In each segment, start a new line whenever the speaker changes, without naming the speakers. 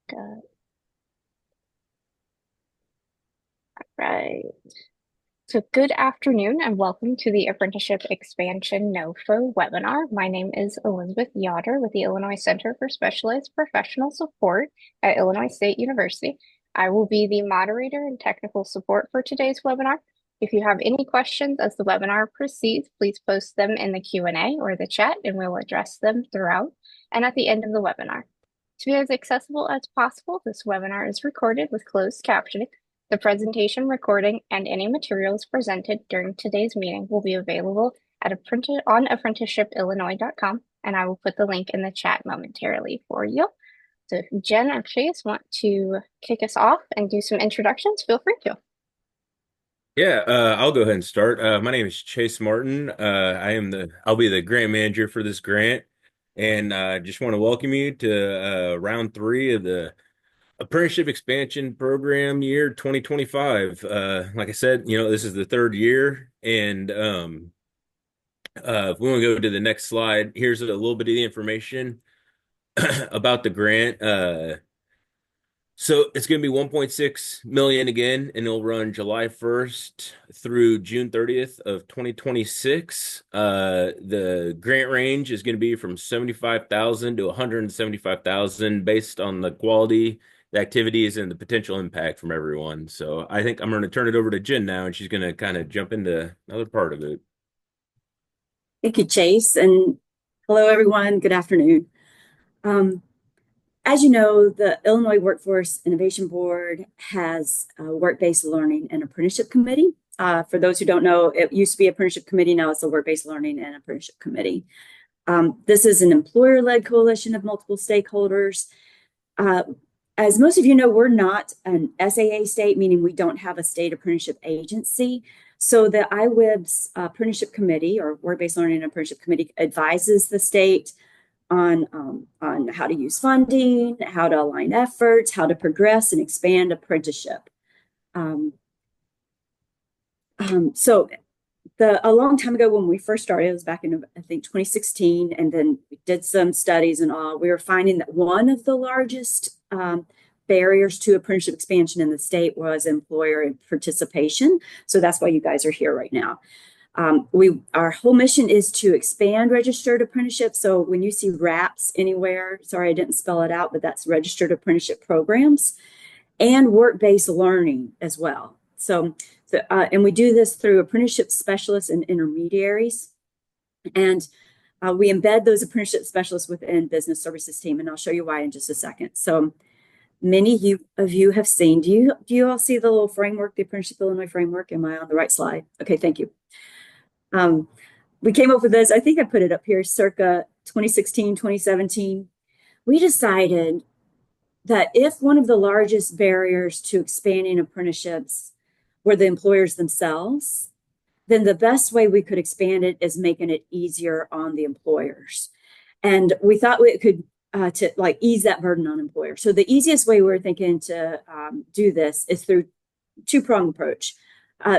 Good. Right. So good afternoon and welcome to the Apprenticeship Expansion NOFO webinar. My name is Elizabeth Yoder with the Illinois Center for Specialized Professional Support at Illinois State University. I will be the moderator and technical support for today's webinar. If you have any questions as the webinar proceeds, please post them in the Q&A or the chat and we'll address them throughout and at the end of the webinar. To be as accessible as possible, this webinar is recorded with closed captioning. The presentation recording and any materials presented during today's meeting will be available at on apprenticeshipillinois.com, and I will put the link in the chat momentarily for you. So if Jen or Chase want to kick us off and do some introductions, feel free to.
Yeah, I'll go ahead and start. My name is Chase Martin. I'll be the grant manager for this grant, and just want to welcome you to round three of the Apprenticeship Expansion Program year 2025. Like I said, this is the third year, and if we want to go to the next slide, here's a little bit of the information about the grant. So it's going to be 1.6 million again, and it'll run July 1st through June 30th of 2026. The grant range is going to be from 75,000 to 175,000 based on the quality, the activities, and the potential impact from everyone. So I think I'm going to turn it over to Jen now, and she's going to kind of jump into another part of it.
Thank you, Chase, and hello, everyone. Good afternoon. As you know, the Illinois Workforce Innovation Board has a work-based learning and apprenticeship committee. For those who don't know, it used to be apprenticeship committee. Now it's a work-based learning and apprenticeship committee. This is an employer-led coalition of multiple stakeholders. As most of you know, we're not an SAA state, meaning we don't have a state apprenticeship agency. So the IWIB's apprenticeship committee, or work-based learning and apprenticeship committee, advises the state on how to use funding, how to align efforts, how to progress and expand apprenticeship. So a long time ago when we first started, it was back in, I think, 2016, and then we did some studies and all, we were finding that one of the largest barriers to apprenticeship expansion in the state was employer participation. So that's why you guys are here right now. Our whole mission is to expand registered apprenticeship. So when you see RAPs anywhere, sorry, I didn't spell it out, but that's registered apprenticeship programs, and work-based learning as well. And we do this through apprenticeship specialists and intermediaries. And we embed those apprenticeship specialists within business services team. And I'll show you why in just a second. So many of you have seen, do you all see the little framework, the Apprenticeship Illinois framework? Am I on the right slide? Okay, thank you. We came up with this, I think I put it up here, circa 2016, 2017. We decided that if one of the largest barriers to expanding apprenticeships were the employers themselves, then the best way we could expand it is making it easier on the employers. And we thought we could to like ease that burden on employers. So the easiest way we're thinking to do this is through two-pronged approach.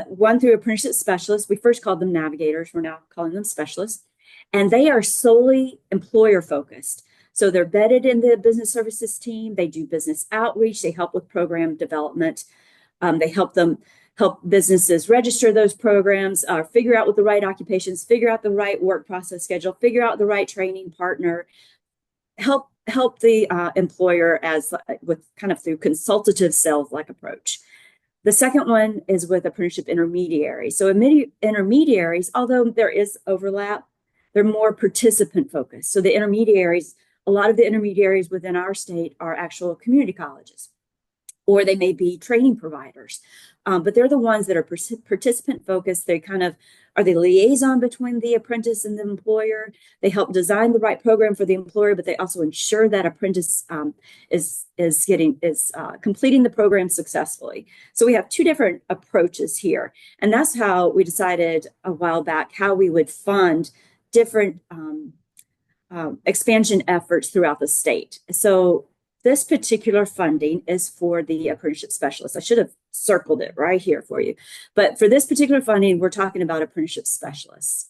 One through apprenticeship specialists. We first called them navigators. We're now calling them specialists. And they are solely employer focused. So they're bedded in the business services team. They do business outreach. They help with program development. They help businesses register those programs, figure out what the right occupations, figure out the right work process schedule, figure out the right training partner, help the employer with kind of through consultative sales-like approach. The second one is with apprenticeship intermediaries. So intermediaries, although there is overlap, they're more participant focused. So the intermediaries, a lot of the intermediaries within our state are actual community colleges, or they may be training providers. But they're the ones that are participant focused. They kind of are the liaison between the apprentice and the employer. They help design the right program for the employer, but they also ensure that apprentice is completing the program successfully. So we have two different approaches here. And that's how we decided a while back how we would fund different expansion efforts throughout the state. So this particular funding is for the apprenticeship specialists. I should have circled it right here for you. But for this particular funding, we're talking about apprenticeship specialists.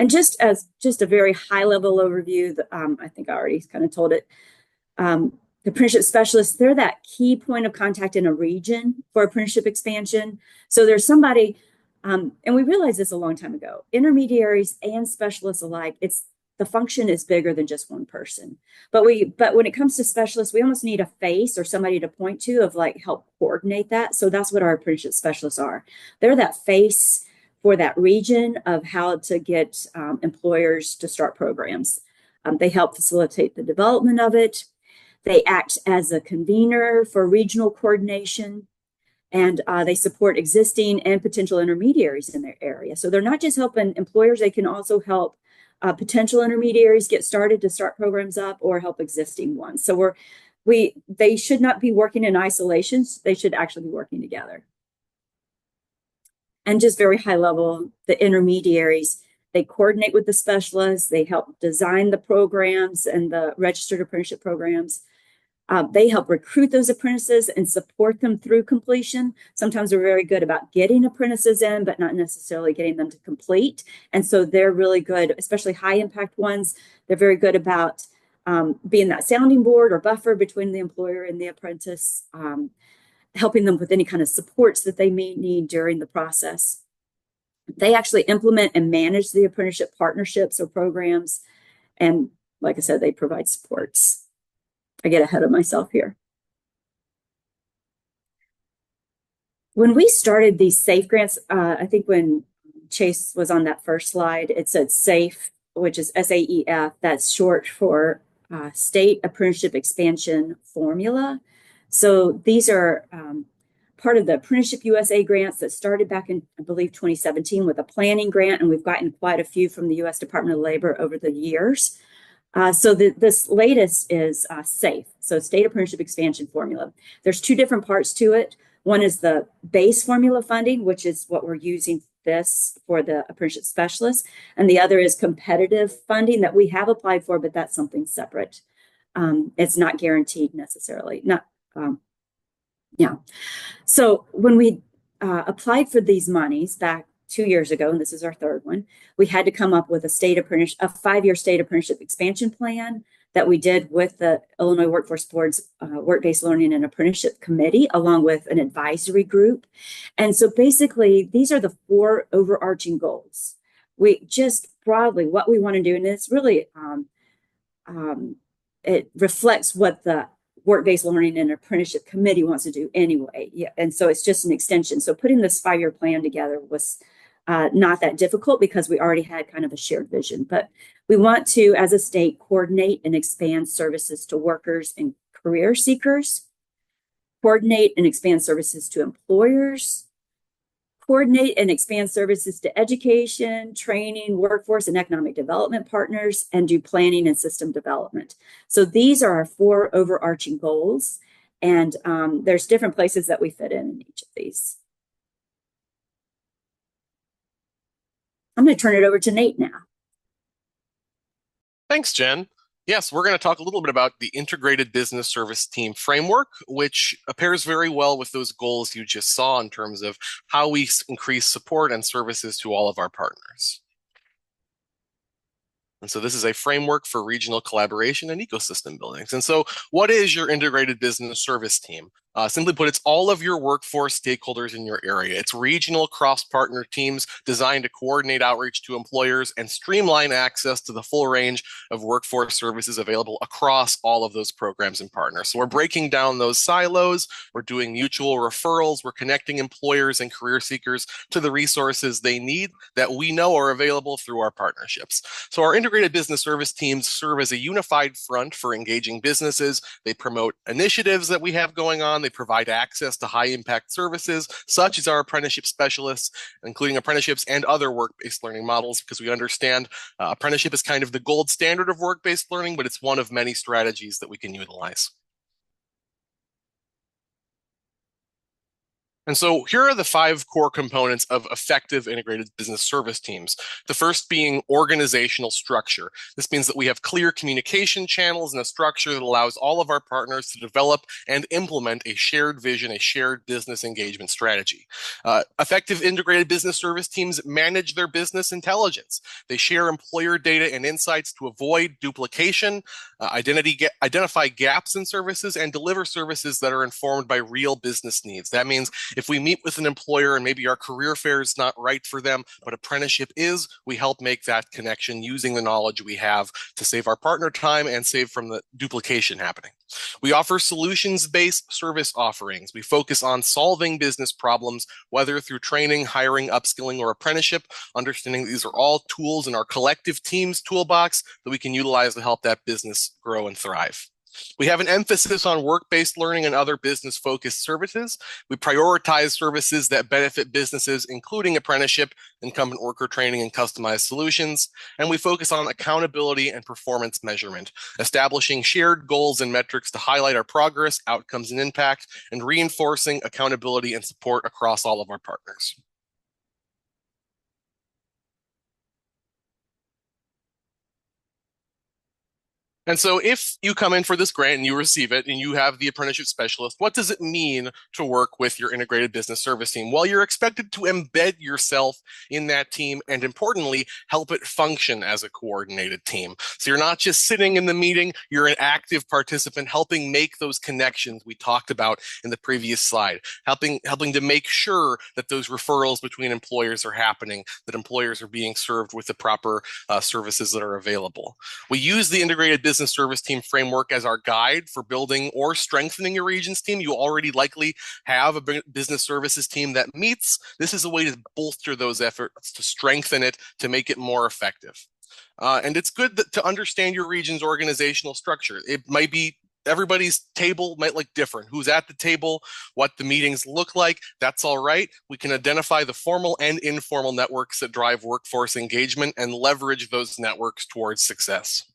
And just a very high level overview, I think I already kind of told it. The apprenticeship specialists, they're that key point of contact in a region for apprenticeship expansion. So there's somebody, and we realized this a long time ago, intermediaries and specialists alike, the function is bigger than just one person. But when it comes to specialists, we almost need a face or somebody to point to of like help coordinate that. So that's what our apprenticeship specialists are. They're that face for that region of how to get employers to start programs. They help facilitate the development of it. They act as a convener for regional coordination, and they support existing and potential intermediaries in their area. So they're not just helping employers, they can also help potential intermediaries get started to start programs up or help existing ones. So they should not be working in isolation. They should actually be working together. And just very high level, the intermediaries, they coordinate with the specialists, they help design the programs and the registered apprenticeship programs. They help recruit those apprentices and support them through completion. Sometimes we're very good about getting apprentices in, but not necessarily getting them to complete. And so they're really good, especially high impact ones. They're very good about being that sounding board or buffer between the employer and the apprentice, helping them with any kind of supports that they may need during the process. They actually implement and manage the apprenticeship partnerships or programs. And like I said, they provide supports. I get ahead of myself here. When we started these SAFE grants, I think when Chase was on that first slide, it said SAFE, which is SAEF. That's short for State Apprenticeship Expansion Formula. So these are part of the Apprenticeship USA grants that started back in, I believe, 2017 with a planning grant, and we've gotten quite a few from the U.S. Department of Labor over the years. So this latest is SAFE, so State Apprenticeship Expansion Formula. There's two different parts to it. One is the base formula funding, which is what we're using this for the apprenticeship specialists, and the other is competitive funding that we have applied for, but that's something separate. It's not guaranteed necessarily. Yeah. So when we applied for these monies back 2 years ago, and this is our third one, we had to come up with a 5-year state apprenticeship expansion plan that we did with the Illinois Workforce Board's Work-Based Learning and Apprenticeship Committee, along with an advisory group. And so basically, these are the 4 overarching goals. We just broadly what we want to do, and it's really, it reflects what the Work-Based Learning and Apprenticeship Committee wants to do anyway. Yeah, and so it's just an extension. So putting this 5-year plan together was not that difficult because we already had kind of a shared vision. But we want to, as a state, coordinate and expand services to workers and career seekers, coordinate and expand services to employers, coordinate and expand services to education, training, workforce, and economic development partners, and do planning and system development. So these are our 4 overarching goals, and there's different places that we fit in each of these. I'm going to turn it over to Nate now.
Thanks, Jen. Yes, we're going to talk a little bit about the Integrated Business Service Team Framework, which pairs very well with those goals you just saw in terms of how we increase support and services to all of our partners. And so this is a framework for regional collaboration and ecosystem buildings. And so what is your Integrated Business Service Team? Simply put, it's all of your workforce stakeholders in your area. It's regional cross-partner teams designed to coordinate outreach to employers and streamline access to the full range of workforce services available across all of those programs and partners. So we're breaking down those silos. We're doing mutual referrals. We're connecting employers and career seekers to the resources they need that we know are available through our partnerships. So our integrated business service teams serve as a unified front for engaging businesses. They promote initiatives that we have going on. They provide access to high impact services, such as our apprenticeship specialists, including apprenticeships and other work-based learning models, because we understand apprenticeship is kind of the gold standard of work-based learning, but it's one of many strategies that we can utilize. And so here are the 5 core components of effective integrated business service teams. The first being organizational structure. This means that we have clear communication channels and a structure that allows all of our partners to develop and implement a shared vision, a shared business engagement strategy. Effective integrated business service teams manage their business intelligence. They share employer data and insights to avoid duplication, identify gaps in services, and deliver services that are informed by real business needs. That means if we meet with an employer and maybe our career fair is not right for them, but apprenticeship is, we help make that connection using the knowledge we have to save our partner time and save from the duplication happening. We offer solutions-based service offerings. We focus on solving business problems, whether through training, hiring, upskilling, or apprenticeship, understanding that these are all tools in our collective team's toolbox that we can utilize to help that business grow and thrive. We have an emphasis on work-based learning and other business-focused services. We prioritize services that benefit businesses, including apprenticeship, incumbent worker training, and customized solutions. And we focus on accountability and performance measurement, establishing shared goals and metrics to highlight our progress, outcomes, and impact, and reinforcing accountability and support across all of our partners. And so if you come in for this grant and you receive it and you have the apprenticeship specialist, what does it mean to work with your integrated business service team? Well, you're expected to embed yourself in that team and, importantly, help it function as a coordinated team. So you're not just sitting in the meeting, you're an active participant helping make those connections we talked about in the previous slide, helping to make sure that those referrals between employers are happening, that employers are being served with the proper services that are available. We use the integrated business service team framework as our guide for building or strengthening your region's team. You already likely have a business services team that meets. This is a way to bolster those efforts, to strengthen it, to make it more effective. And it's good to understand your region's organizational structure. It might be everybody's table might look different. Who's at the table, what the meetings look like, that's all right. We can identify the formal and informal networks that drive workforce engagement and leverage those networks towards success.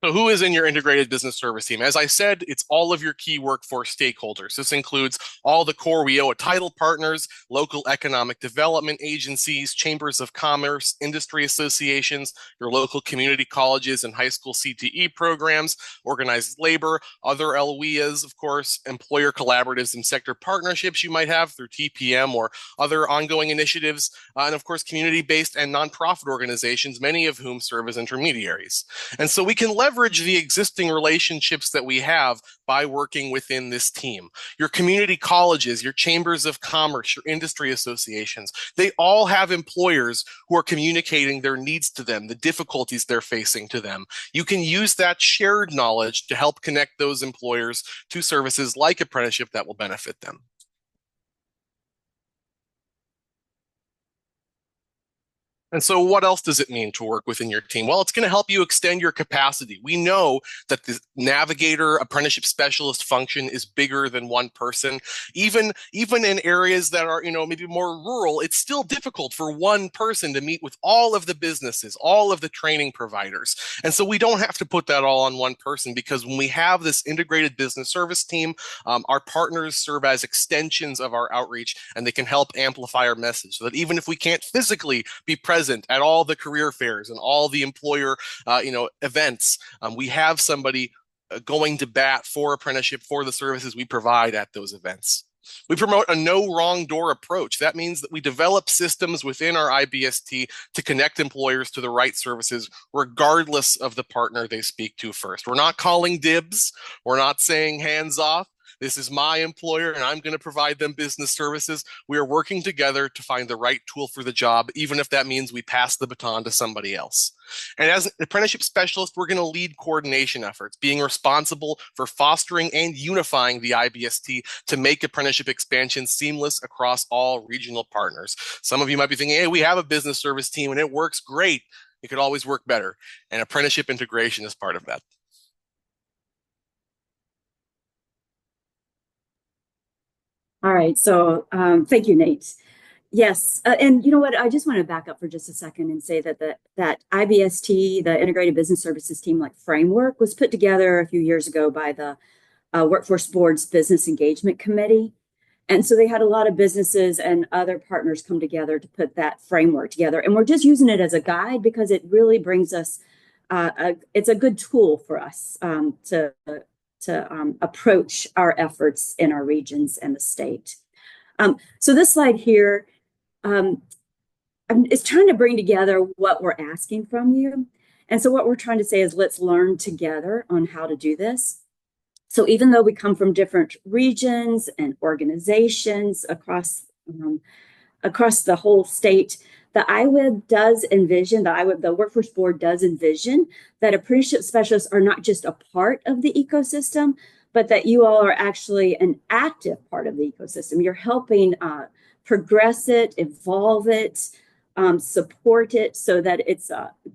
So who is in your integrated business service team? As I said, it's all of your key workforce stakeholders. This includes all the core WIOA title partners, local economic development agencies, chambers of commerce, industry associations, your local community colleges and high school CTE programs, organized labor, other LWIAs, of course, employer collaboratives and sector partnerships you might have through TPM or other ongoing initiatives, and of course, community-based and nonprofit organizations, many of whom serve as intermediaries. And so we can leverage the existing relationships that we have by working within this team. Your community colleges, your chambers of commerce, your industry associations, they all have employers who are communicating their needs to them, the difficulties they're facing to them. You can use that shared knowledge to help connect those employers to services like apprenticeship that will benefit them. And so what else does it mean to work within your team? Well, it's going to help you extend your capacity. We know that the navigator apprenticeship specialist function is bigger than one person. Even in areas that are, maybe more rural, it's still difficult for one person to meet with all of the businesses, all of the training providers. And so we don't have to put that all on one person, because when we have this integrated business service team, our partners serve as extensions of our outreach, and they can help amplify our message so that even if we can't physically be present at all the career fairs and all the employer, events, we have somebody going to bat for apprenticeship, for the services we provide at those events. We promote a no wrong door approach. That means that we develop systems within our IBST to connect employers to the right services, regardless of the partner they speak to first. We're not calling dibs. We're not saying hands off. This is my employer and I'm going to provide them business services. We are working together to find the right tool for the job, even if that means we pass the baton to somebody else. And as an apprenticeship specialist, we're going to lead coordination efforts, being responsible for fostering and unifying the IBST to make apprenticeship expansion seamless across all regional partners. Some of you might be thinking, hey, we have a business service team and it works great. It could always work better. And apprenticeship integration is part of that.
All right, so thank you, Nate. Yes, and you know what? I just want to back up for just a second and say that that IBST, the Integrated Business Services Team, like framework, was put together a few years ago by the Workforce Board's Business Engagement Committee. And so they had a lot of businesses and other partners come together to put that framework together. And we're just using it as a guide because it really brings us, it's a good tool for us to approach our efforts in our regions and the state. So this slide here is trying to bring together what we're asking from you. And so what we're trying to say is let's learn together on how to do this. So even though we come from different regions and organizations across the whole state, the IWIB does envision, the Workforce Board does envision that apprenticeship specialists are not just a part of the ecosystem, but that you all are actually an active part of the ecosystem. You're helping progress it, evolve it, support it so that it's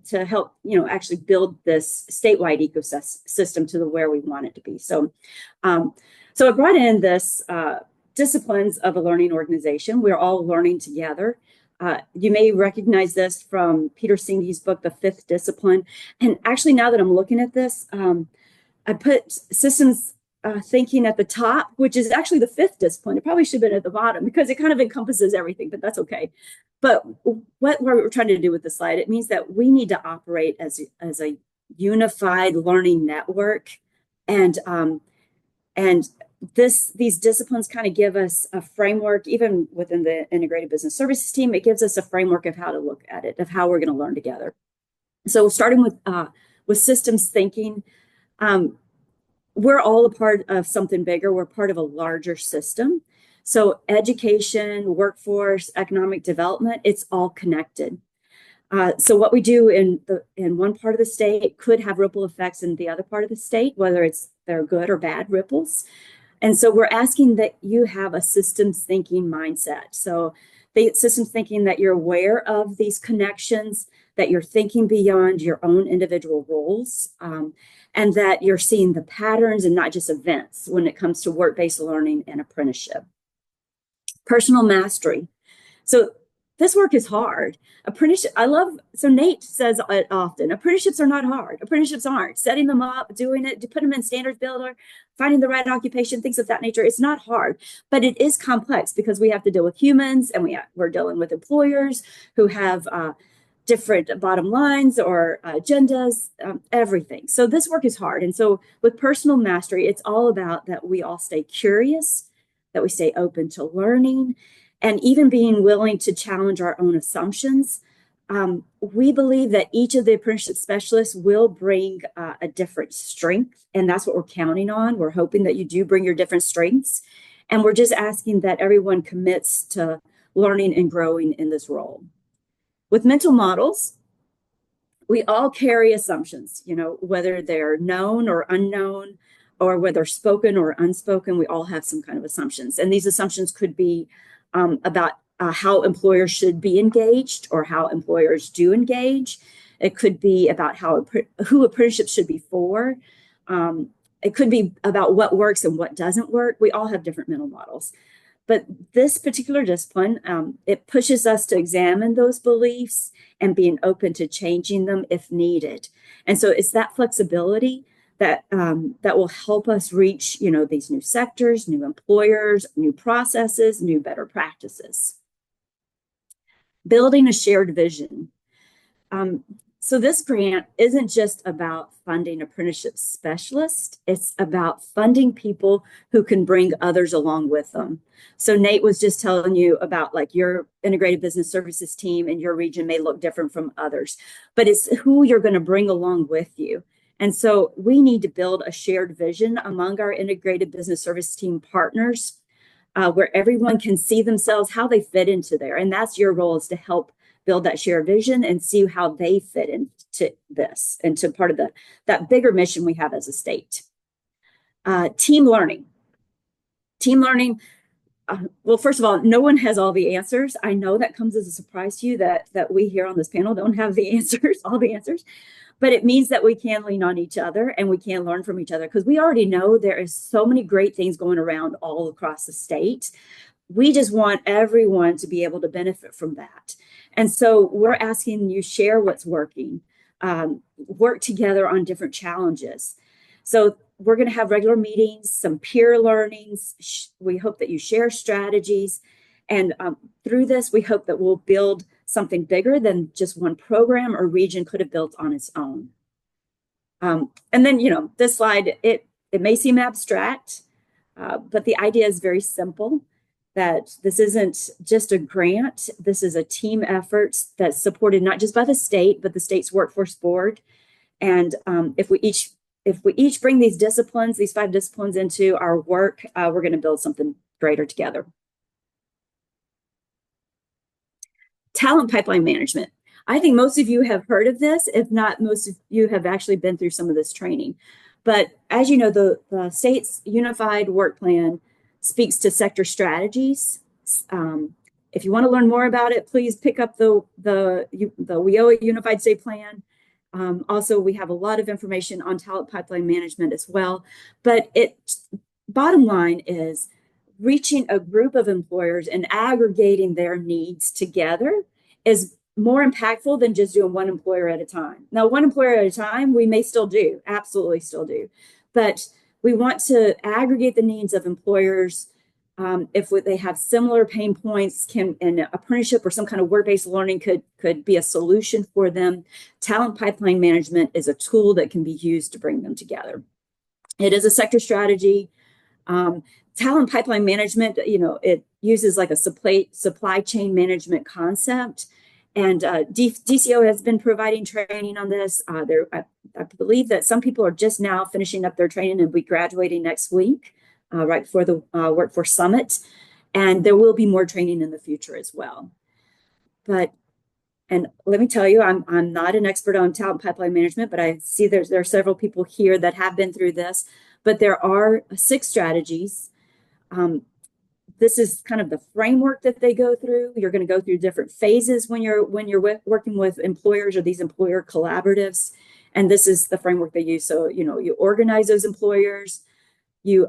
to help, actually build this statewide ecosystem to where we want it to be. So I brought in this disciplines of a learning organization. We're all learning together. You may recognize this from Peter Singe's book, The Fifth Discipline. And actually, now that I'm looking at this, I put systems thinking at the top, which is actually the fifth discipline. It probably should have been at the bottom because it kind of encompasses everything, but that's okay. But what we're trying to do with the slide, it means that we need to operate as a unified learning network. And these disciplines kind of give us a framework, even within the integrated business services team, it gives us a framework of how to look at it, of how we're going to learn together. So starting with systems thinking, we're all a part of something bigger. We're part of a larger system. So education, workforce, economic development, it's all connected. So what we do in one part of the state could have ripple effects in the other part of the state, whether they're good or bad ripples. And so we're asking that you have a systems thinking mindset. So the systems thinking that you're aware of these connections, that you're thinking beyond your own individual roles, and that you're seeing the patterns and not just events when it comes to work-based learning and apprenticeship. Personal mastery. So this work is hard. Apprenticeship, so Nate says it often, apprenticeships are not hard. Apprenticeships aren't. Setting them up, doing it, to put them in standards builder, finding the right occupation, things of that nature. It's not hard, but it is complex because we have to deal with humans and we're dealing with employers who have different bottom lines or agendas, everything. So this work is hard. And so with personal mastery, it's all about that we all stay curious, that we stay open to learning, and even being willing to challenge our own assumptions. We believe that each of the apprenticeship specialists will bring a different strength, and that's what we're counting on. We're hoping that you do bring your different strengths, and we're just asking that everyone commits to learning and growing in this role. With mental models, we all carry assumptions, whether they're known or unknown, or whether spoken or unspoken, we all have some kind of assumptions. And these assumptions could be about how employers should be engaged or how employers do engage. It could be about who apprenticeships should be for. It could be about what works and what doesn't work. We all have different mental models. But this particular discipline, it pushes us to examine those beliefs and being open to changing them if needed. And so it's that flexibility that will help us reach, these new sectors, new employers, new processes, new better practices. Building a shared vision. So this grant isn't just about funding apprenticeship specialists, it's about funding people who can bring others along with them. So Nate was just telling you about your integrated business services team in your region may look different from others, but it's who you're going to bring along with you. And so we need to build a shared vision among our integrated business service team partners where everyone can see themselves, how they fit into there. And that's your role, is to help build that shared vision and see how they fit into this, into part of that bigger mission we have as a state. Team learning. Well, first of all, no one has all the answers. I know that comes as a surprise to you that we here on this panel don't have the answers, all the answers. But it means that we can lean on each other and we can learn from each other, because we already know there is so many great things going around all across the state. We just want everyone to be able to benefit from that. And so we're asking you share what's working, work together on different challenges. So we're going to have regular meetings, some peer learnings. We hope that you share strategies. And through this, we hope that we'll build something bigger than just one program or region could have built on its own. And then, this slide, it may seem abstract, but the idea is very simple, that this isn't just a grant. This is a team effort that's supported not just by the state, but the state's workforce board. And if we each bring these disciplines, these 5 disciplines into our work, we're going to build something greater together. Talent pipeline management. I think most of you have heard of this. If not, most of you have actually been through some of this training. But as you know, the state's unified work plan speaks to sector strategies. If you want to learn more about it, please pick up the WIOA Unified State Plan. Also, we have a lot of information on talent pipeline management as well. But bottom line is reaching a group of employers and aggregating their needs together is more impactful than just doing one employer at a time. Now, one employer at a time, we may still do, absolutely still do. But we want to aggregate the needs of employers. If they have similar pain points, an apprenticeship or some kind of work-based learning could be a solution for them. Talent pipeline management is a tool that can be used to bring them together. It is a sector strategy. Talent pipeline management, it uses like a supply chain management concept. And DCO has been providing training on this. I believe that some people are just now finishing up their training and will be graduating next week, right before the Workforce Summit. And there will be more training in the future as well. And let me tell you, I'm not an expert on talent pipeline management, but I see there are several people here that have been through this. But there are 6 strategies. This is kind of the framework that they go through. You're going to go through different phases when you're working with employers or these employer collaboratives. And this is the framework they use. So, you organize those employers, you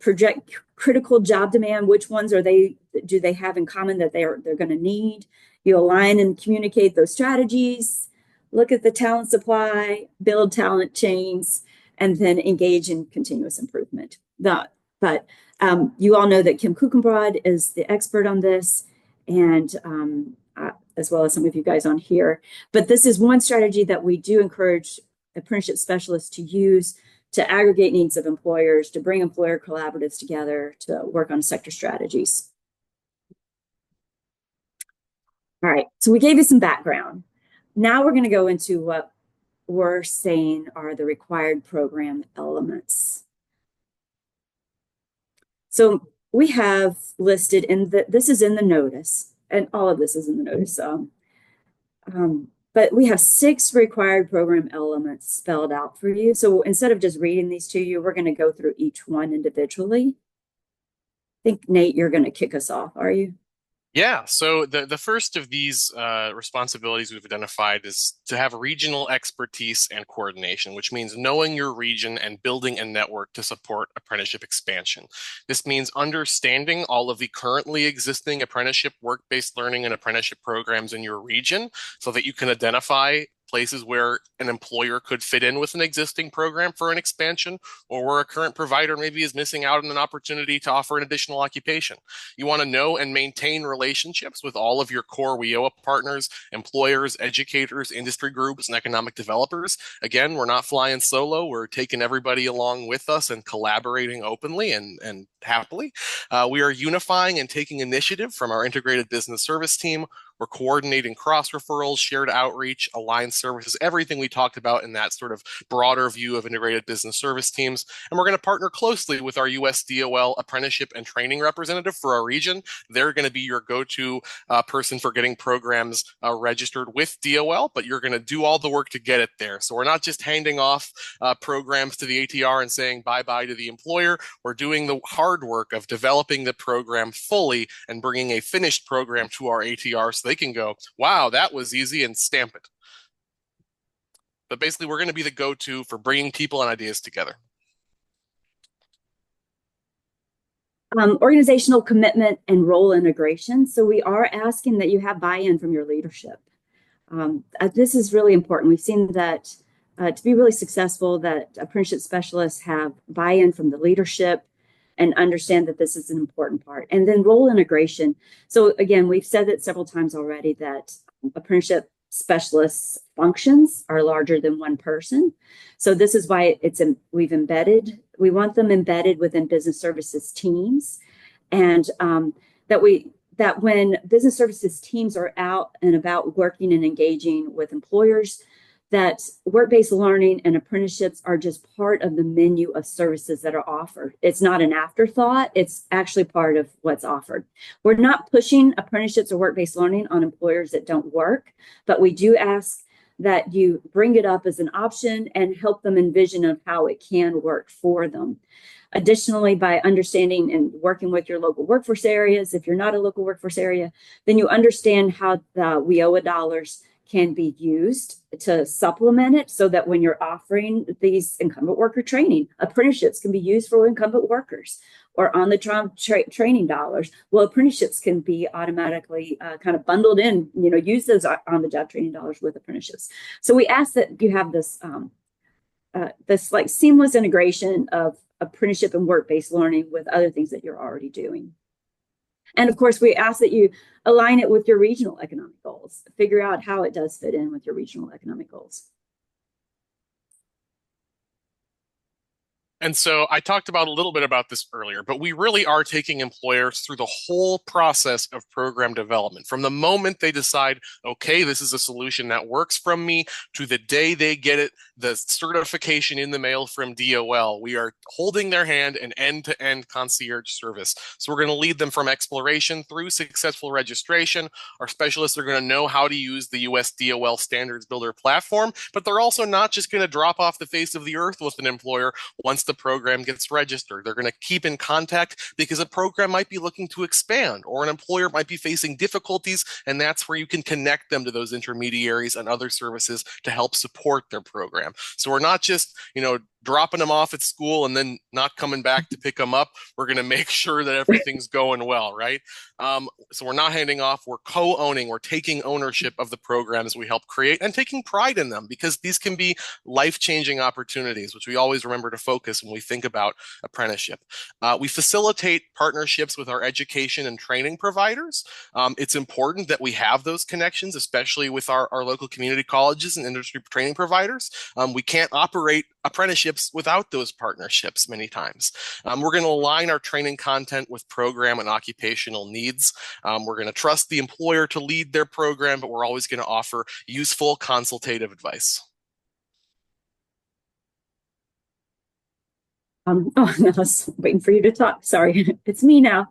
project critical job demand, which ones do they have in common that they're going to need. You align and communicate those strategies, look at the talent supply, build talent chains, and then engage in continuous improvement. But you all know that Kim Kuchenbrod is the expert on this, and as well as some of you guys on here. But this is one strategy that we do encourage apprenticeship specialists to use to aggregate needs of employers, to bring employer collaboratives together, to work on sector strategies. All right, so we gave you some background. Now we're going to go into what we're saying are the required program elements. So we have listed this is in the notice, and all of this is in the notice. But we have 6 required program elements spelled out for you. So instead of just reading these to you, we're going to go through each one individually. I think, Nate, you're going to kick us off, are you?
Yeah, so the first of these responsibilities we've identified is to have regional expertise and coordination, which means knowing your region and building a network to support apprenticeship expansion. This means understanding all of the currently existing apprenticeship, work-based learning, and apprenticeship programs in your region so that you can identify places where an employer could fit in with an existing program for an expansion, or where a current provider maybe is missing out on an opportunity to offer an additional occupation. You want to know and maintain relationships with all of your core WIOA partners, employers, educators, industry groups, and economic developers. Again, we're not flying solo. We're taking everybody along with us and collaborating openly and happily. We are unifying and taking initiative from our integrated business service team. We're coordinating cross referrals, shared outreach, aligned services, everything we talked about in that sort of broader view of integrated business service teams. And we're going to partner closely with our US DOL apprenticeship and training representative for our region. They're going to be your go-to person for getting programs registered with DOL, but you're going to do all the work to get it there. So we're not just handing off programs to the ATR and saying bye-bye to the employer. We're doing the hard work of developing the program fully and bringing a finished program to our ATR so they can go, wow, that was easy, and stamp it. But basically, we're going to be the go-to for bringing people and ideas together.
Organizational commitment and role integration. So we are asking that you have buy-in from your leadership. This is really important. We've seen that to be really successful, that apprenticeship specialists have buy-in from the leadership and understand that this is an important part. And then role integration. So again, we've said it several times already that apprenticeship specialists functions are larger than one person. So this is why we want them embedded within business services teams, and that when business services teams are out and about working and engaging with employers, that work-based learning and apprenticeships are just part of the menu of services that are offered. It's not an afterthought. It's actually part of what's offered. We're not pushing apprenticeships or work-based learning on employers that don't work, but we do ask that you bring it up as an option and help them envision of how it can work for them. Additionally, by understanding and working with your local workforce areas, if you're not a local workforce area, then you understand how the WIOA dollars can be used to supplement it, so that when you're offering these incumbent worker training, apprenticeships can be used for incumbent workers, or on the training dollars. Well, apprenticeships can be automatically kind of bundled in, use those on the job training dollars with apprenticeships. So we ask that you have this like seamless integration of apprenticeship and work-based learning with other things that you're already doing. And of course, we ask that you align it with your regional economic goals, figure out how it does fit in with your regional economic goals.
And so I talked about a little bit about this earlier, but we really are taking employers through the whole process of program development. From the moment they decide, okay, this is a solution that works from me, to the day they get it, the certification in the mail from DOL, we are holding their hand in end-to-end concierge service. So we're going to lead them from exploration through successful registration. Our specialists are going to know how to use the US DOL Standards Builder platform, but they're also not just going to drop off the face of the earth with an employer once the program gets registered. They're going to keep in contact because a program might be looking to expand, or an employer might be facing difficulties, and that's where you can connect them to those intermediaries and other services to help support their program. So we're not just, dropping them off at school and then not coming back to pick them up. We're going to make sure that everything's going well, right? So we're not handing off, we're co-owning, we're taking ownership of the programs we help create and taking pride in them, because these can be life-changing opportunities, which we always remember to focus when we think about apprenticeship. We facilitate partnerships with our education and training providers. It's important that we have those connections, especially with our local community colleges and industry training providers. We can't operate apprenticeships without those partnerships many times. We're going to align our training content with program and occupational needs. We're going to trust the employer to lead their program, but we're always going to offer useful consultative advice.
I was waiting for you to talk. Sorry, it's me now.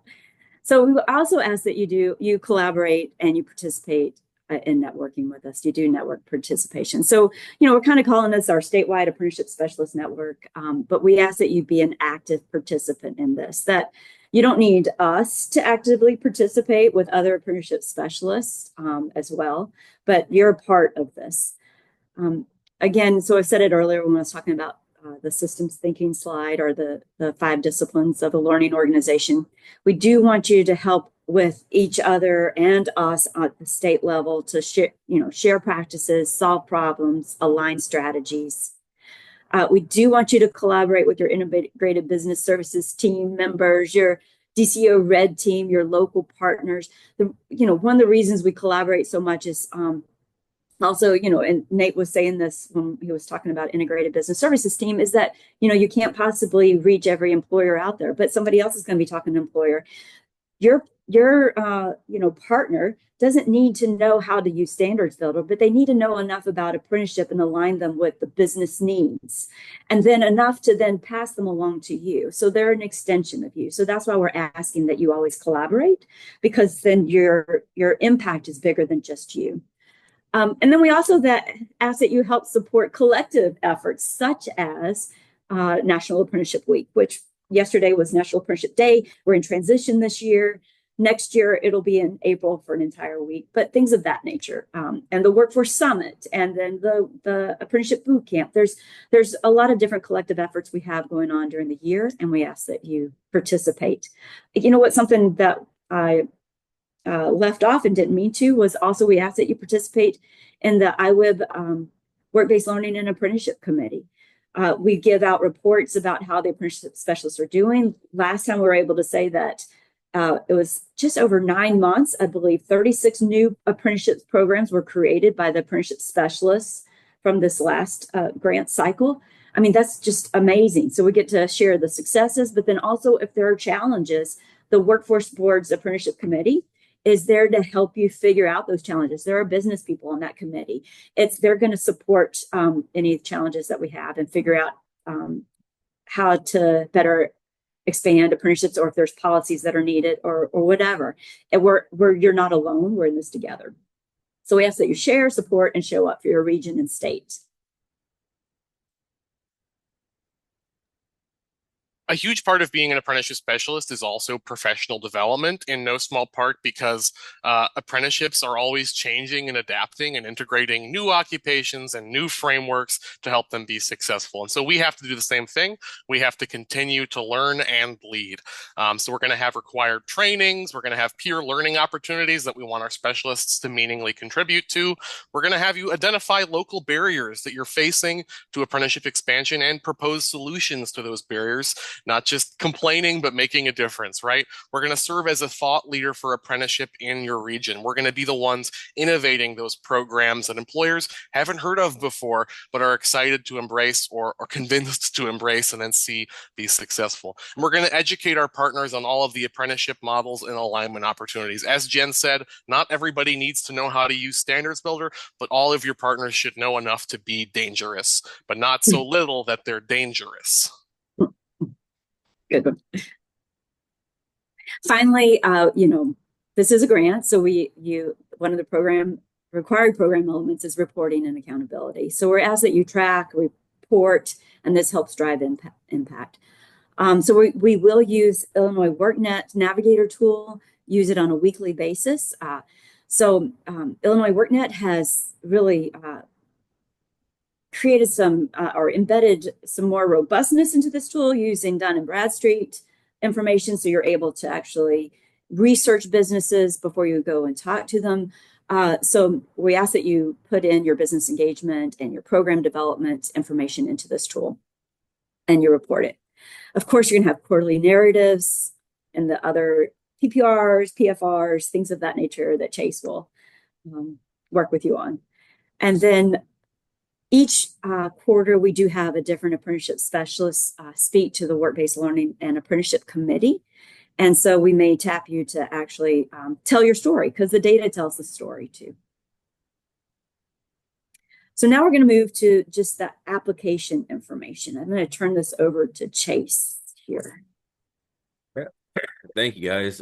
So we also ask that you collaborate and you participate in networking with us. You do network participation. So, we're kind of calling this our statewide apprenticeship specialist network, but we ask that you be an active participant in this, that you don't need us to actively participate with other apprenticeship specialists as well, but you're a part of this. Again, so I said it earlier when I was talking about the systems thinking slide, or the 5 disciplines of a learning organization. We do want you to help with each other and us at the state level to share practices, solve problems, align strategies. We do want you to collaborate with your integrated business services team members, your DCO Red team, your local partners. One of the reasons we collaborate so much is also, and Nate was saying this when he was talking about integrated business services team, is that, you can't possibly reach every employer out there, but somebody else is going to be talking to an employer. Your partner doesn't need to know how to use standards builder, but they need to know enough about apprenticeship and align them with the business needs, and then enough to then pass them along to you. So they're an extension of you. So that's why we're asking that you always collaborate, because then your impact is bigger than just you. And then we also ask that you help support collective efforts, such as National Apprenticeship Week, which yesterday was National Apprenticeship Day. We're in transition this year. Next year, it'll be in April for an entire week, but things of that nature. And the Workforce Summit, and then the Apprenticeship Boot Camp. There's a lot of different collective efforts we have going on during the year, and we ask that you participate. Something that I left off and didn't mean to was also we ask that you participate in the IWIB work-based learning and apprenticeship committee. We give out reports about how the apprenticeship specialists are doing. Last time we were able to say that it was just over 9 months, I believe 36 new apprenticeship programs were created by the apprenticeship specialists from this last grant cycle. I mean, that's just amazing. So we get to share the successes, but then also if there are challenges, the Workforce Board's Apprenticeship Committee is there to help you figure out those challenges. There are business people on that committee. They're going to support any challenges that we have and figure out how to better expand apprenticeships, or if there's policies that are needed, or whatever. And you're not alone. We're in this together. So we ask that you share, support, and show up for your region and state.
A huge part of being an apprenticeship specialist is also professional development, in no small part because apprenticeships are always changing and adapting and integrating new occupations and new frameworks to help them be successful. And so we have to do the same thing. We have to continue to learn and lead. So we're going to have required trainings. We're going to have peer learning opportunities that we want our specialists to meaningfully contribute to. We're going to have you identify local barriers that you're facing to apprenticeship expansion and propose solutions to those barriers. Not just complaining, but making a difference, right? We're going to serve as a thought leader for apprenticeship in your region. We're going to be the ones innovating those programs that employers haven't heard of before, but are excited to embrace or convinced to embrace and then see be successful. And we're going to educate our partners on all of the apprenticeship models and alignment opportunities. As Jen said, not everybody needs to know how to use Standards Builder, but all of your partners should know enough to be dangerous, but not so little that they're dangerous.
Good one. Finally, this is a grant, so one of the required program elements is reporting and accountability. So we're asked that you track, report, and this helps drive impact. So we will use Illinois WorkNet Navigator tool, use it on a weekly basis. Illinois WorkNet has really created or embedded some more robustness into this tool using Dun and Bradstreet information, so you're able to actually research businesses before you go and talk to them. So we ask that you put in your business engagement and your program development information into this tool and you report it. Of course, you're going to have quarterly narratives and the other PPRs, PFRs, things of that nature that Chase will work with you on. And then each quarter, we do have a different apprenticeship specialist speak to the Work-Based Learning and Apprenticeship Committee. And so we may tap you to actually tell your story, because the data tells the story too. So now we're going to move to just the application information. I'm going to turn this over to Chase here.
Thank you, guys.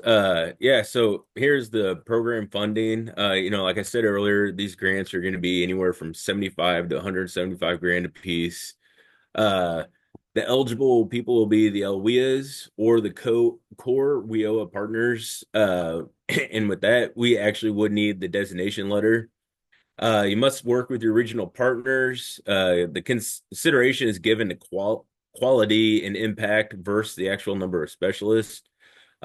So here's the program funding. Like I said earlier, these grants are going to be anywhere from 75 to 175 grand a piece. The eligible people will be the LWIAs or the core WIOA partners. And with that, we actually would need the designation letter. You must work with your regional partners. The consideration is given to quality and impact versus the actual number of specialists.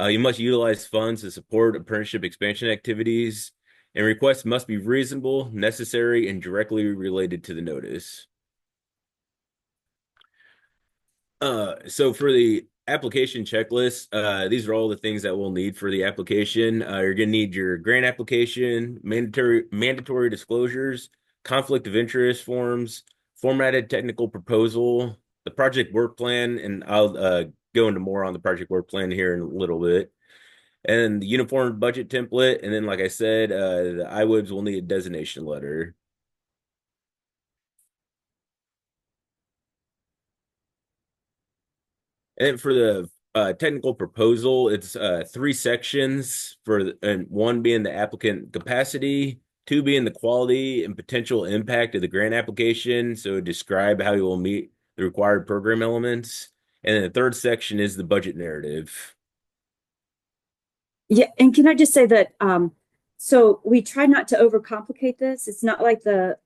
You must utilize funds to support apprenticeship expansion activities, and requests must be reasonable, necessary, and directly related to the notice. So for the application checklist, these are all the things that we'll need for the application. You're going to need your grant application, mandatory disclosures, conflict of interest forms, formatted technical proposal, the project work plan, and I'll go into more on the project work plan here in a little bit, and the uniform budget template. And then, like I said, the IWIBs will need a designation letter. And for the technical proposal, it's 3 sections, and 1 being the applicant capacity, 2 being the quality and potential impact of the grant application. So describe how you will meet the required program elements. And then the 3rd section is the budget narrative.
Yeah, and can I just say that so we try not to overcomplicate this. It's not like the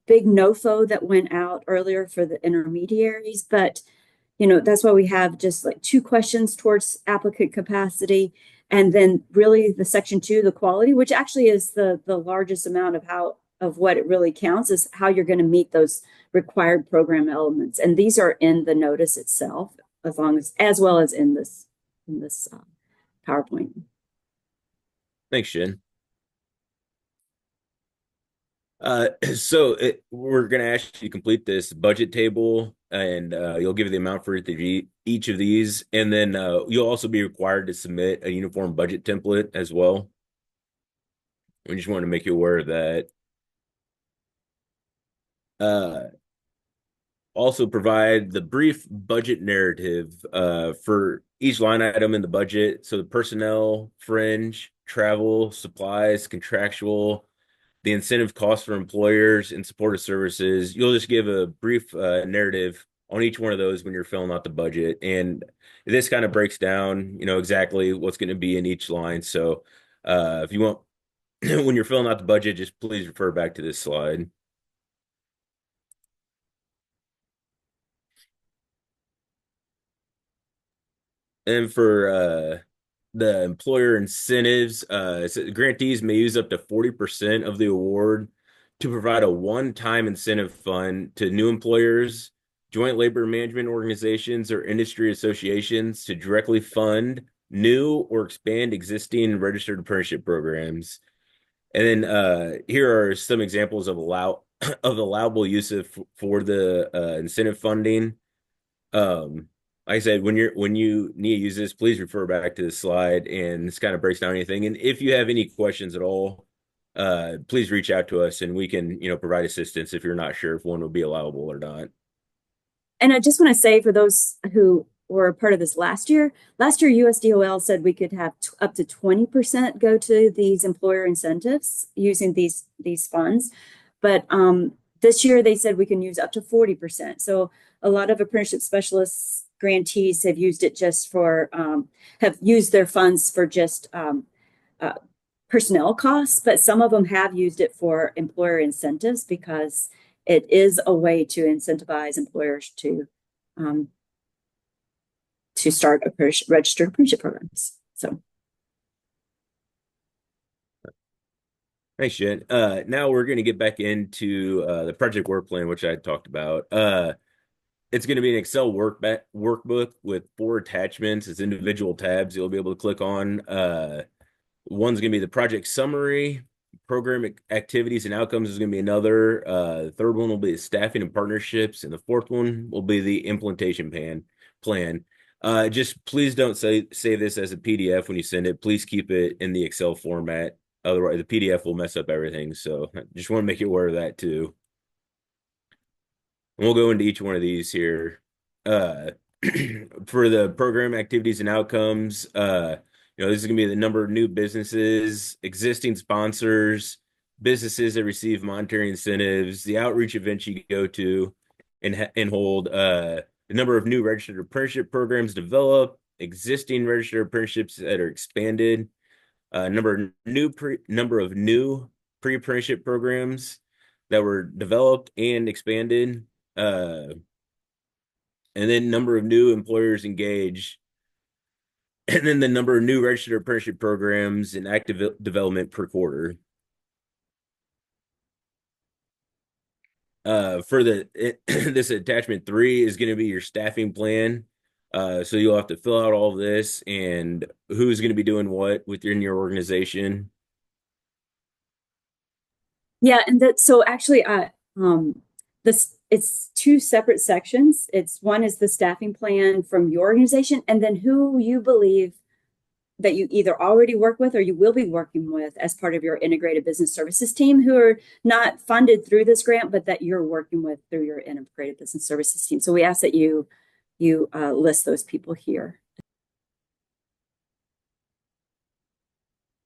big NOFO that went out earlier for the intermediaries, but that's why we have just like 2 questions towards applicant capacity, and then really the section 2, the quality, which actually is the largest amount of how of what it really counts is how you're going to meet those required program elements. And these are in the notice itself, as well as in this PowerPoint.
Thanks, Jen. We're going to ask you to complete this budget table, and you'll give the amount for each of these, and then you'll also be required to submit a uniform budget template as well. We just want to make you aware of that. Also provide the brief budget narrative for each line item in the budget. So the personnel, fringe, travel, supplies, contractual, the incentive costs for employers, and supportive services. You'll just give a brief narrative on each one of those when you're filling out the budget. And this kind of breaks down, exactly what's going to be in each line. So if you want, when you're filling out the budget, just please refer back to this slide. And for the employer incentives, grantees may use up to 40% of the award to provide a one-time incentive fund to new employers, joint labor management organizations, or industry associations to directly fund new or expand existing registered apprenticeship programs. And then here are some examples of allowable use for the incentive funding. Like I said, when you need to use this, please refer back to the slide, and this kind of breaks down anything. And if you have any questions at all, please reach out to us, and we can provide assistance if you're not sure if one will be allowable or not.
And I just want to say, for those who were part of this last year USDOL said we could have up to 20% go to these employer incentives using these funds, but this year they said we can use up to 40%. So a lot of apprenticeship specialists grantees have used it just for have used their funds for just personnel costs, but some of them have used it for employer incentives because it is a way to incentivize employers to start registered apprenticeship programs. So,
thanks, Jen. Now we're going to get back into the project work plan, which I talked about. It's going to be an Excel workbook with 4 attachments as individual tabs you'll be able to click on. One's going to be the project summary, program activities and outcomes is going to be another. The third one will be staffing and partnerships, and the fourth one will be the implementation plan. Just please don't save this as a PDF when you send it. Please keep it in the Excel format. Otherwise, the PDF will mess up everything. So just want to make you aware of that too. And we'll go into each one of these here. For the program activities and outcomes, this is going to be the number of new businesses, existing sponsors, businesses that receive monetary incentives, the outreach events you go to and hold, the number of new registered apprenticeship programs developed, existing registered apprenticeships that are expanded, number of new pre-apprenticeship programs that were developed and expanded, and then number of new employers engaged, and then the number of new registered apprenticeship programs in active development per quarter. For this attachment 3 is going to be your staffing plan. So you'll have to fill out all of this and who's going to be doing what within your organization.
Yeah, and so actually, it's 2 separate sections. One is the staffing plan from your organization, and then who you believe that you either already work with or you will be working with as part of your integrated business services team, who are not funded through this grant, but that you're working with through your integrated business services team. So we ask that you list those people here.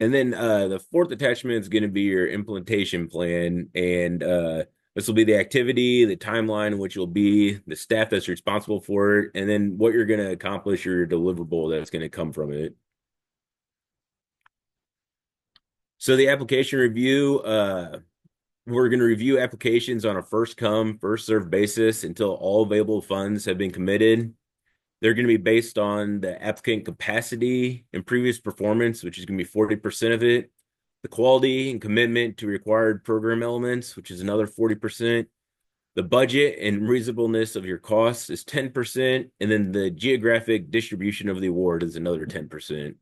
And then the 4th attachment is going to be your implementation plan, and this will be the activity, the timeline in which you'll be, the staff that's responsible for it, and then what you're going to accomplish or your deliverable that's going to come from it. So the application review, we're going to review applications on a first come, first served basis until all available funds have been committed. They're going to be based on the applicant capacity and previous performance, which is going to be 40% of it. The quality and commitment to required program elements, which is another 40%. The budget and reasonableness of your costs is 10%. And then the geographic distribution of the award is another 10%.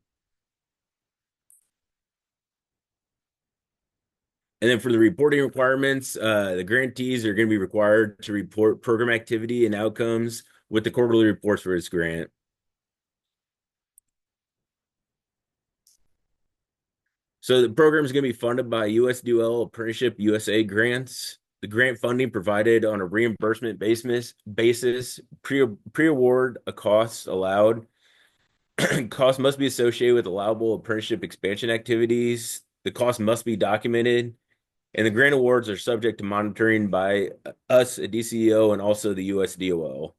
And then for the reporting requirements, the grantees are going to be required to report program activity and outcomes with the quarterly reports for its grant. So the program is going to be funded by USDOL Apprenticeship USA grants. The grant funding provided on a reimbursement basis, pre-award a cost allowed. Cost must be associated with allowable apprenticeship expansion activities. The cost must be documented. And the grant awards are subject to monitoring by us at DCEO and also the USDOL.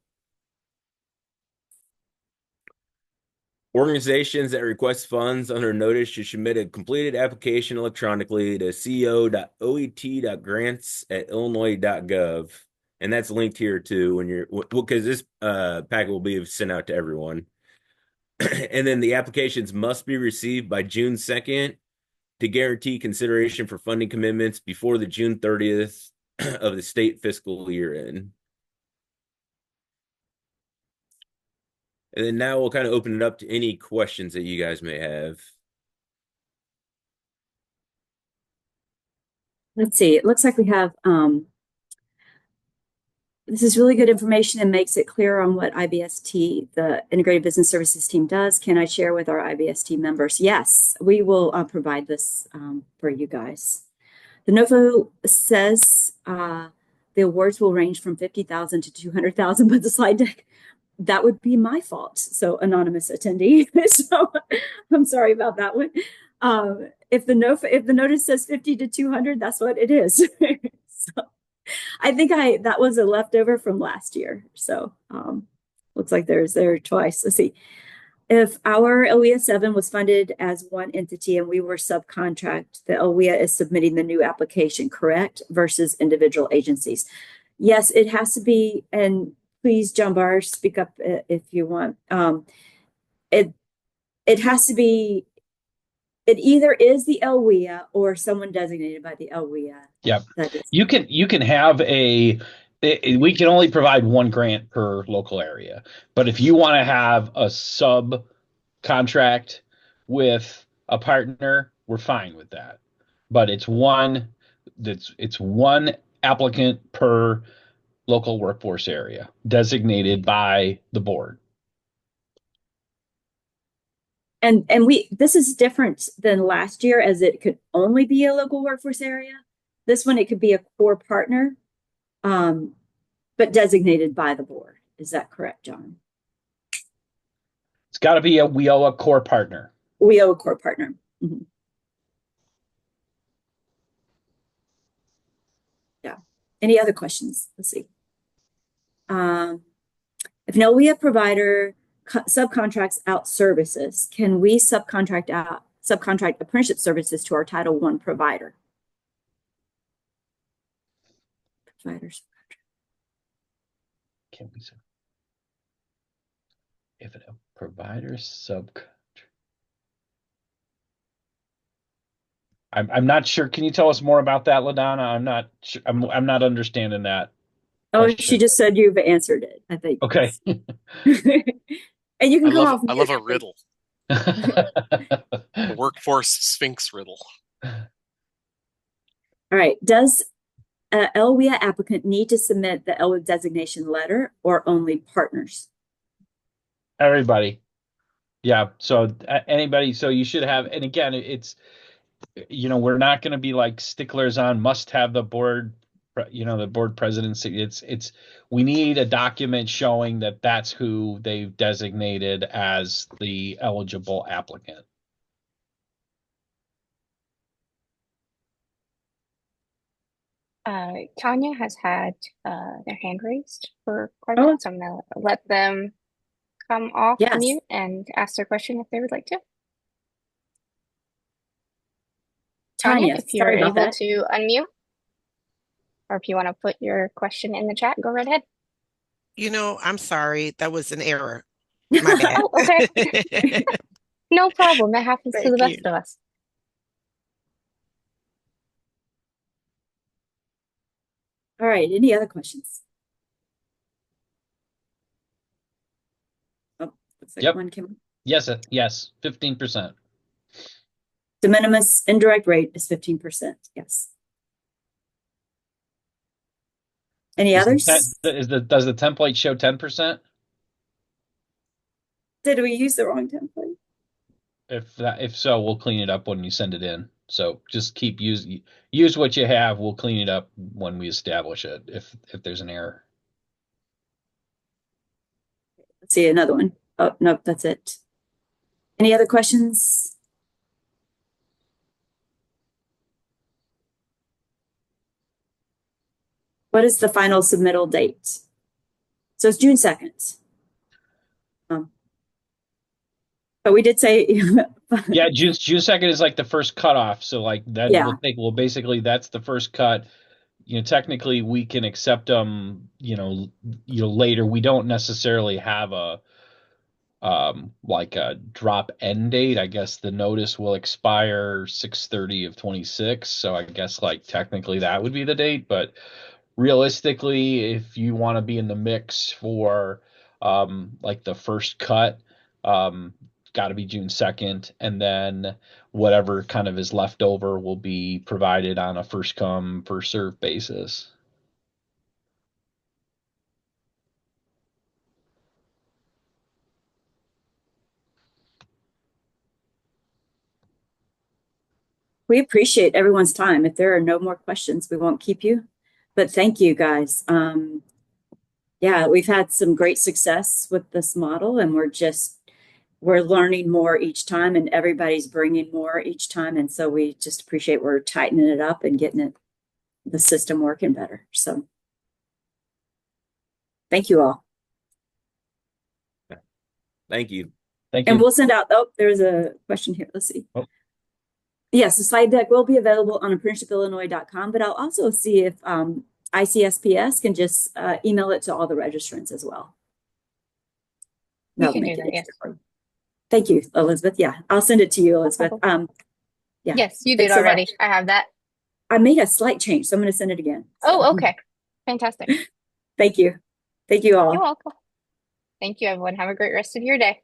Organizations that request funds under notice should submit a completed application electronically to co.oet.grants@illinois.gov. And that's linked here too when you're because this packet will be sent out to everyone. And then the applications must be received by June 2nd to guarantee consideration for funding commitments before the June 30th of the state fiscal year end. And then now we'll kind of open it up to any questions that you guys may have.
Let's see. It looks like we have this is really good information and makes it clear on what IBST, the Integrated Business Services team, does. Can I share with our IBST members? Yes, we will provide this for you guys. The NOFO says the awards will range from 50,000 to 200,000, but the slide deck, that would be my fault. So anonymous attendee. So I'm sorry about that one. If the notice says 50 to 200, that's what it is. So I think that was a leftover from last year. So looks like there's there twice. Let's see. If our LWEA 7 was funded as one entity and we were subcontract, the LWEA is submitting the new application, correct? Versus individual agencies. Yes, it has to be, and please, John Barr, speak up if you want. It has to be, it either is the LWEA or someone designated by the LWEA.
Yep. You can have we can only provide one grant per local area. But if you want to have a sub contract with a partner, we're fine with that. But it's one applicant per local workforce area designated by the board.
And this is different than last year, as it could only be a local workforce area. This one, it could be a core partner, but designated by the board. Is that correct, John?
It's got to be a WIOA core partner.
WIOA core partner. Mm-hmm. Yeah. Any other questions? Let's see. If an LWEA provider subcontracts out services, can we subcontract apprenticeship services to our Title I provider? Providers.
Can we? If a provider subcontract, I'm not sure. Can you tell us more about that, LaDonna? I'm not sure. I'm not understanding that.
Oh,
question.
She just said you've answered it, I think.
Okay.
And you can come off.
I love a riddle. The workforce sphinx riddle.
All right. Does a LWEA applicant need to submit the LWEA designation letter or only partners?
Everybody. Yeah. So anybody. So you should have. And again, it's, we're not going to be like sticklers on must have the board, the board presidency. It's we need a document showing that that's who they've designated as the eligible applicant.
Tanya has had their hand raised for questions, so I'm going to let them come off mute and ask their question if they would like to. Tanya, if you're able to unmute, or if you want to put your question in the chat, go right ahead.
I'm sorry. That was an error. My bad.
Oh, okay. No problem. That happens to the best of us.
right, any other questions? Oh, looks like
Yep.
one came.
Yes, yes, 15%.
De minimis indirect rate is 15%. Yes. Any others?
Does the template show 10%?
Did we use the wrong template?
If so, we'll clean it up when you send it in. So just use what you have. We'll clean it up when we establish it if there's an error.
Let's see another one. Oh, nope, that's it. Any other questions? What is the final submittal date? So it's June 2nd. But we did say
Yeah, June 2nd is like the first cutoff. So like that
Yeah.
basically that's the first cut. Technically we can accept them, later. We don't necessarily have a like a drop end date. I guess the notice will expire 6/30 of 26. So I guess like technically that would be the date, but realistically, if you want to be in the mix for like the first cut, got to be June 2nd, and then whatever kind of is left over will be provided on a first come, first serve basis.
We appreciate everyone's time. If there are no more questions, we won't keep you. But thank you, guys. Yeah, we've had some great success with this model, and we're learning more each time, and everybody's bringing more each time. And so we just appreciate we're tightening it up and getting the system working better. So thank you all.
Thank you.
Thank
And
you.
we'll send out, oh, there's a question here. Let's see.
Oh.
Yes, the slide deck will be available on apprenticeshipillinois.com, but I'll also see if ICSPS can just email it to all the registrants as well.
We
That'll
can
make
do
it
that, yes.
easier for you. Thank you, Elizabeth. Yeah, I'll send it to you, Elizabeth. Yeah.
Yes, you did
Thanks so
already.
much.
I have that.
I made a slight change, so I'm going to send it again.
Oh, okay. Fantastic.
Thank you. Thank you all.
You're welcome. Thank you, everyone. Have a great rest of your day.